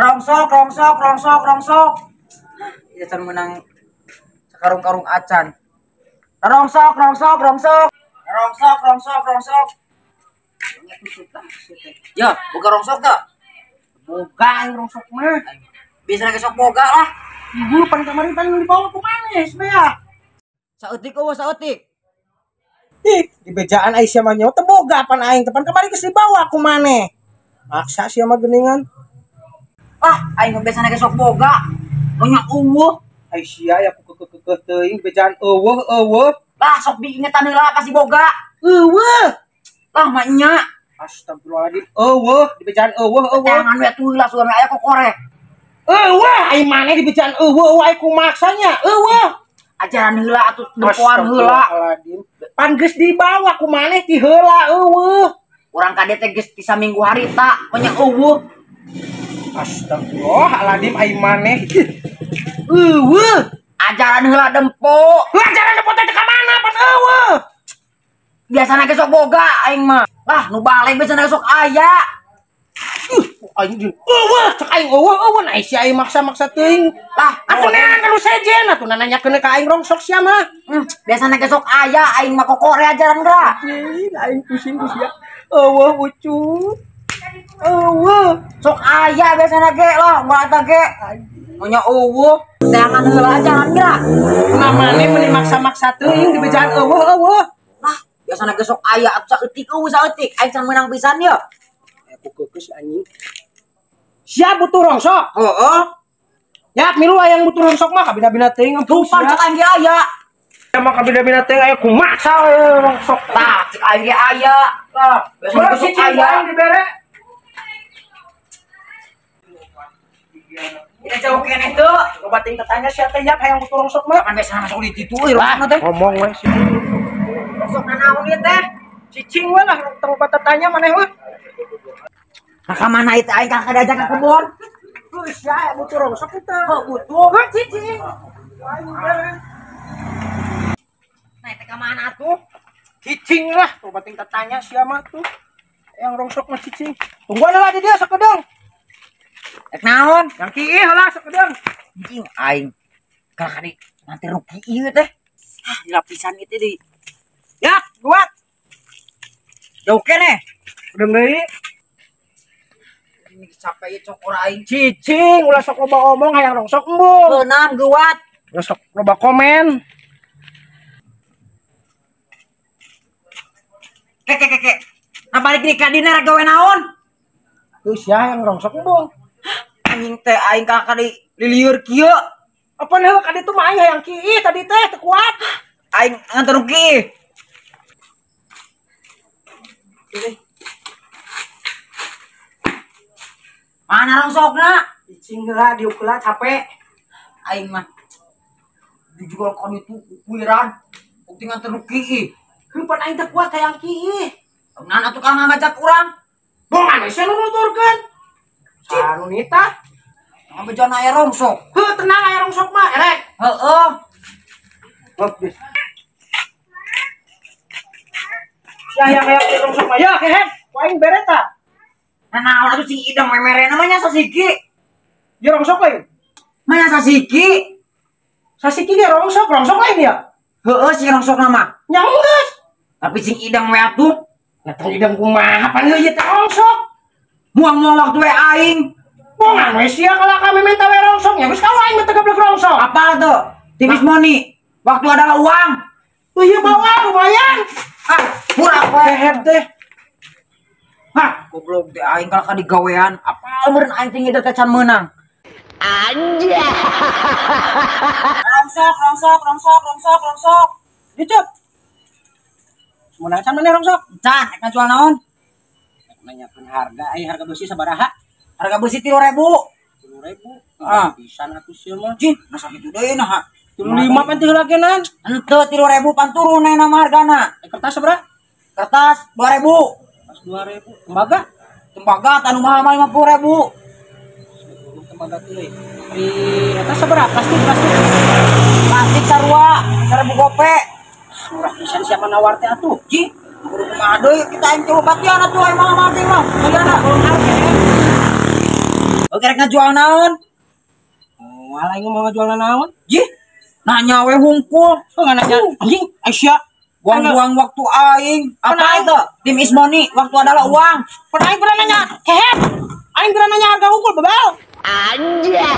Rongsok, rongsok, rongsok, rongsok. Ya can menang karung-karung acan. Rongsok, rongsok, rongsok. Rongsok, rongsok, rongsok. Ya, boga rongsok tak? Boga yang rongsok mah. Bisa nage sok boga lah. Ibu pan kemarin kan dibawa ke mana ya? Saeutik eueuh saeutik. Ih, di bejaan Aisyah mah nyawa teu boga pan aing tepan kemarin geus dibawa ku maneh. Maksa sia mah geuningan. Ah, aing biasa nage sok boga. Banyak eueuh. Aisyah ya ku kekeh teuing bejaan eueuh. Lah sok diingetan heula pasti boga. Eueuh. Lah mah nya. Astagfirullahaladzim. Eueuh, di bejaan eueuh. Jangan we tuh lah suami aya kokore. Eueuh, aing maneh di bejaan eueuh aing kumaksanya. Eueuh. Ajaran heula atuh dempoan heula. Pan geus dibawa ku maneh ti heula eueuh. Urang kade teh geus ti saminggu harita, banyak eueuh. Astagfirullahaladzim aing maneh. Eueuh. Ajaran heula dempo. Ajaran dempo teh ka mana pan eueuh? Biasana ge sok boga aing mah. Lah nu balik biasana sok aya. Aing jeung eueuh, cek aing eueuh nah si aing maksa-maksa teuing. Lah atuh kalau sejen atuh nanyakeun ka aing rongsok sia mah. Biasana ge sok aya aing mah kokore ajaran geura. Aing pusing ku sia. Eueuh ucup. Eueuh, sok aya biasana ge lah, moal eta ge. Nya eueuh, jangan heula ajaran geura. Namane meni maksa-maksa teuing di bejaan eueuh. Lah, biasana ge sok aya atuh saeutik eueuh saeutik. Aing can menang pisan ya. Aku keus anjing. Sia butuh rongsok. Heeh. Ya milu aya yang butuh rongsok mah kabina-bina teuing Tuh pan cek aing ge aya. Ya mah kabina-bina teuing aya kumaksa rongsok. Tah, cek aing ge aya. Lah, biasana ge sok aya. Dibere. Kita jauh keneh tuh. Coba ting tanya sia teh yak hayang butuh rongsok mah. Kan biasana masuk di ditu euy rongsokna teh. Ngomong we sia. Rongsokna naon ieu teh? Cicing we lah tempat tanya maneh mah. Ka mana itu aing ka diajak ke kebon. Geus ya butuh rongsok teh. Butuh cicing. Nah, itu ke mana tuh? Cicing lah, coba ting tanya sia mah tuh. Yang rongsok mah cicing. Tungguan lah di dia sakedeung. Ek naon? Yang kieu heula sakedeung. Cicing aing. Kali nanti rugi ieu teh. Ah, lapisan itu di. Ya, buat. Jauh keneh. Udah deui. Ini capek cokor aing. Cicing ulah sok loba omong hayang rongsok embung. Beunam geuat. Ulah sok loba komen. Kek. Nah balik di kadina gawe naon? Geus ya hayang rongsok embung. Anjing teh aing ka kali lilieur kieu. Apa heula ka ditu mah aing hayang kieu tadi teh teu kuat. Aing nganter rugi. Mana rongsokna? Cicing heula diuk heula capek. Aing mah dijual kon itu kuiran. Bukti nganter rugi. Heupan aing teh kuat hayang kieu. Nana tukang ngajak urang. Bongan we sia nu nuturkeun. Anu nita. Ngabejon aya rongsok. Heuh tenang aya rongsok mah erek. Heeh. Bagus. Sia yang aya rongsok mah ya kehet. Ku aing bere ta. Nah naon atuh cing idang memere namanya sasiki. Ya rongsok lain. Mana sasiki? Sasiki ge rongsok lain ya. Heeh si rongsok nama. Nya geus. Tapi cing idang we atuh. Datang idam kumaha pan ieu teh rongsok. Muang-muang waktu we aing. Bongan we sia kalau kami minta we rongsok nya geus kalau aing teh gablek rongsok. Apa tuh? Tipis money. Waktu adalah uang. Oh iya bawa lumayan. Ah, murah we. Kehet teh. Hah, goblok teh aing kalau di gawean. Apa meureun aing teh ngideu can meunang. Anjay. Rongsok. Dicup. Semunang can maneh rongsok. Can, ek ngajual naon? Nanyakeun harga, harga besi sabaraha? Harga besi 3.000. 3.000. Ah, Pisan atuh sia mah. jin, masa kitu deui nah. 5 pan teh lagenan. Henteu 3.000 pan turun nama hargana. Kertas sabaraha? Kertas 2.000. Pas 2.000. Tembaga anu mahal mah 50.000. Tembaga teh. Di atas sabaraha? Plastik. Plastik sarua 1.000 gope. Murah pisan siapa nawar teh atuh. Ji, kudu kumaha deui kita aing coba batian atuh aing mah mah teh mah. Ayeuna Oke, rek ngajual naon? Oh, aing mau ngajual naon? Jih, nanya we hungkul. Oh, nggak nanya. Anjing, Aisyah. Buang-buang waktu aing. Apa itu? Tim is money, waktu adalah uang. Aing pernah nanya, hehe. Aing pernah nanya harga unggul, bebal. Anjay.